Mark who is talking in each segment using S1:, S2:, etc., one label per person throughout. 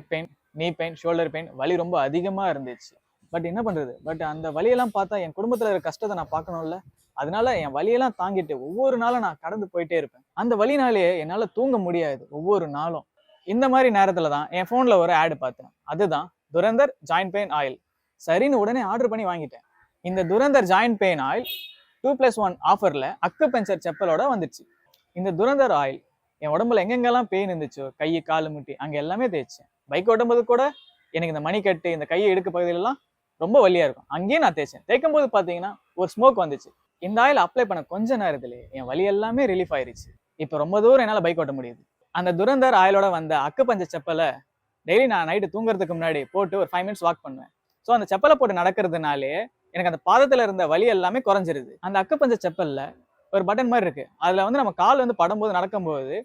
S1: Neck pain, நீ pain, shoulder pain வலி ரொம்ப அதிகமா இருந்துச்சு. பட் என்ன பண்றது? பட் அந்த வலியெல்லாம் பார்த்தா என் குடும்பத்துல இருக்கிற கஷ்டத்த நான் பார்க்கணும்ல. அதனால என் வலியெல்லாம் தாங்கிட்டு ஒவ்வொரு நாளும் நான் கடந்து போயிட்டே இருப்பேன். அந்த வலினாலேயே என்னால தூங்க முடியாது ஒவ்வொரு நாளும். இந்த மாரி நேரத்துல தான் என் ஃபோன்ல ஒரு ஆட் பார்த்தேன். அதுதான் துரந்தர் ஜாயிண்ட் பெயின் ஆயில். சரின்னு உடனே ஆர்டர் பண்ணி வாங்கிட்டேன். இந்த துரந்தர் ஜாயிண்ட் பெயின் ஆயில் 2+1 ஆஃபர்ல அக்குபஞ்சர் செப்பலோட வந்துச்சு. இந்த துரந்தர் ஆயில் என் உடம்புல எங்கெங்கெல்லாம் பெயின் இருந்துச்சோ, கை, காலு, முட்டி அங்க எல்லாமே தேய்ச்சேன். பைக் ஓட்டும்போது கூட எனக்கு இந்த மணிக்கட்டு, இந்த கையை இடுக்கு பகுதியிலலாம் ரொம்ப வலியா இருக்கும். அங்கேயே நான் தேய்ச்சேன். தேய்க்கும் போது பாத்தீங்கன்னா ஒரு ஸ்மோக் வந்துச்சு. இந்த ஆயில் அப்ளை பண்ண கொஞ்ச நேரத்திலே என் வலி எல்லாமே ரிலீஃப் ஆயிருச்சு. இப்போ ரொம்ப தூரம் என்னால பைக் ஓட்ட முடியுது. அந்த துரந்தர் ஆயிலோட வந்த அக்குபஞ்சர் செப்பலை டெய்லி நான் நைட்டு தூங்குறதுக்கு முன்னாடி போட்டு ஒரு 5 மினிட்ஸ் வாக் பண்ணுவேன். ஸோ அந்த செப்பலை போட்டு நடக்கிறதுனாலே எனக்கு அந்த பாதத்துல இருந்த வலி எல்லாமே குறைஞ்சிருது. அந்த அக்குபஞ்சர் செப்பல்ல ஒரு பட்டன் மாதிரி இருக்கு. அதுல வந்து நம்ம கால் வந்து படும்போது நடக்கும்போது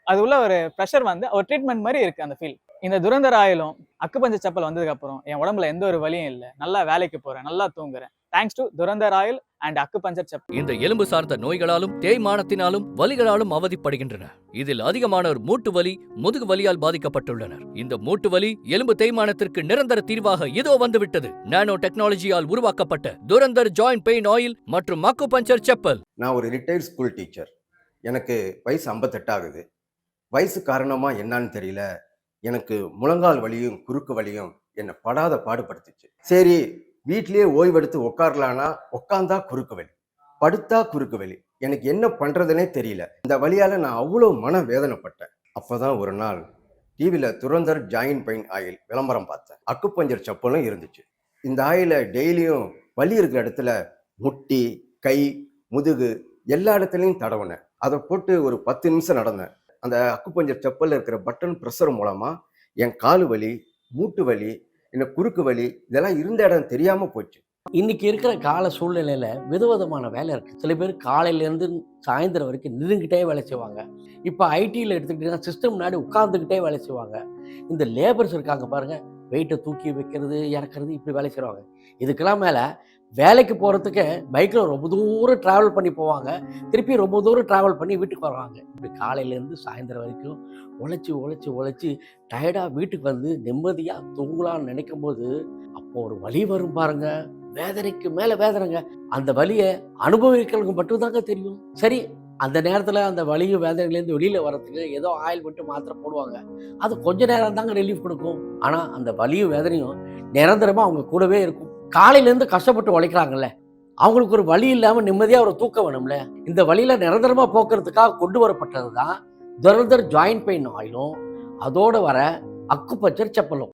S1: அது உள்ள ஒரு ப்ரெஷர் வந்து ஒரு ட்ரீட்மெண்ட் மாதிரி இருக்கு அந்த ஃபீல். இந்த துரந்தர் ஆயிலும் அக்குபஞ்சர் செப்பல் வந்ததுக்கு அப்புறம் என் உடம்புல எந்த ஒரு வலியும் இல்லை. நல்லா வேலைக்கு போறேன், நல்லா தூங்குறேன். Thanks to Durandhar oil and acupuncture chappal.
S2: இந்த எலும்பு சார்ந்த நோய்களாலும் தேய்மானத்தினாலும் வலிகளாலும் அவதிப்படுகின்றனர். இதில் அதிகமானோர் மூட்டு வலி, முதுகு வலியால் பாதிக்கப்பட்டுள்ளனர். இந்த மூட்டு வலி, எலும்பு தேய்மானத்திற்கு நிரந்தர தீர்வாக இதோ வந்துவிட்டது. நானோ டெக்னாலஜியால் உருவாக்கப்பட்ட துரந்தர் ஜாயிண்ட் பெயின் ஆயில் மற்றும் அக்குபஞ்சர் செப்பல்.
S3: நான் ஒரு ரிட்டையர்ட் ஸ்கூல் டீச்சர். எனக்கு வயசு 58 ஆகுது. வயசு காரணமா என்னன்னு தெரியல, எனக்கு முழங்கால் வலியும் குறுக்கு வலியும் என்னை படாத பாடுபடுத்துச்சு. சரி, வீட்லயே ஓய்வெடுத்து உட்காரலான்னா உட்காந்தா குறுக்கு வலி, படுத்தா குறுக்கு வலி. எனக்கு என்ன பண்றதுனே தெரியல. இந்த வலியால நான் அவ்வளோ மன வேதனைப்பட்டேன். அப்பதான் ஒரு நாள் டிவியில துரந்தர் ஜாயிண்ட் பெயின் ஆயில் விளம்பரம் பார்த்தேன். அக்குபஞ்சர் செப்பலும் இருந்துச்சு. இந்த ஆயிலை டெய்லியும் வலி இருக்கிற இடத்துல முட்டி, கை, முதுகு எல்லா இடத்துலையும் தடவுனேன். அதை போட்டு ஒரு 10 நிமிஷம் நடந்தேன். அந்த அக்குபஞ்சர் செப்பல்ல இருக்கிற பட்டன் ப்ரெஷர் மூலமா என் காலு வலி, மூட்டு வலி, என்ன குறுக்கு வலி இதெல்லாம் இருந்த இடம் தெரியாம போச்சு.
S4: இன்னைக்கு இருக்கிற கால சூழ்நிலையில விதவிதமான வேலை இருக்கு. சில பேர் காலையில இருந்து சாயந்தரம் வரைக்கும் நின்றுகிட்டே வேலை செய்வாங்க. இப்போ ஐடியில் எடுத்துக்கிட்டீங்கன்னா சிஸ்டம் முன்னாடி உட்கார்ந்துக்கிட்டே வேலை செய்வாங்க. இந்த லேபர்ஸ் இருக்காங்க பாருங்க, வெயிட்டை தூக்கி வைக்கிறது, இறக்குறது, இப்படி வேலை செய்வாங்க. இதுக்கெல்லாம் மேல வேலைக்கு போகிறதுக்கு பைக்கில் ரொம்ப தூரம் ட்ராவல் பண்ணி போவாங்க, திருப்பி ரொம்ப தூரம் ட்ராவல் பண்ணி வீட்டுக்கு வருவாங்க. இப்படி காலையிலேருந்து சாயந்தரம் வரைக்கும் உழைச்சி உழைச்சி உழைச்சி டயர்டாக வீட்டுக்கு வந்து நிம்மதியாக தூங்கலான்னு நினைக்கும் போது அப்போ ஒரு வலி வரும் பாருங்க, வேதனைக்கு மேலே வேதனைங்க. அந்த வலியை அனுபவிக்கிறவங்க மட்டும்தாங்க தெரியும். சரி, அந்த நேரத்தில் அந்த வலியும் வேதனையிலேருந்து வெளியில் வர்றதுக்கு ஏதோ ஆயில் விட்டு மாத்திரை போடுவாங்க. அது கொஞ்ச நேரம் தாங்க ரிலீஃப் கொடுக்கும். ஆனால் அந்த வலியும் வேதனையும் நிரந்தரமாக அவங்க கூடவே இருக்கும். காலையிலேருந்து கஷ்டப்பட்டு உழைக்கிறாங்கல்ல, அவங்களுக்கு ஒரு வலி இல்லாமல் நிம்மதியாக ஒரு தூக்கம் வேணும்ல. இந்த வலியில நிரந்தரமாக போக்குறதுக்காக கொண்டு வரப்பட்டது தான் துரந்தர் ஜாயிண்ட் பெயின் ஆயிலும் அதோட வர அக்குபஞ்சர் செப்பலும்.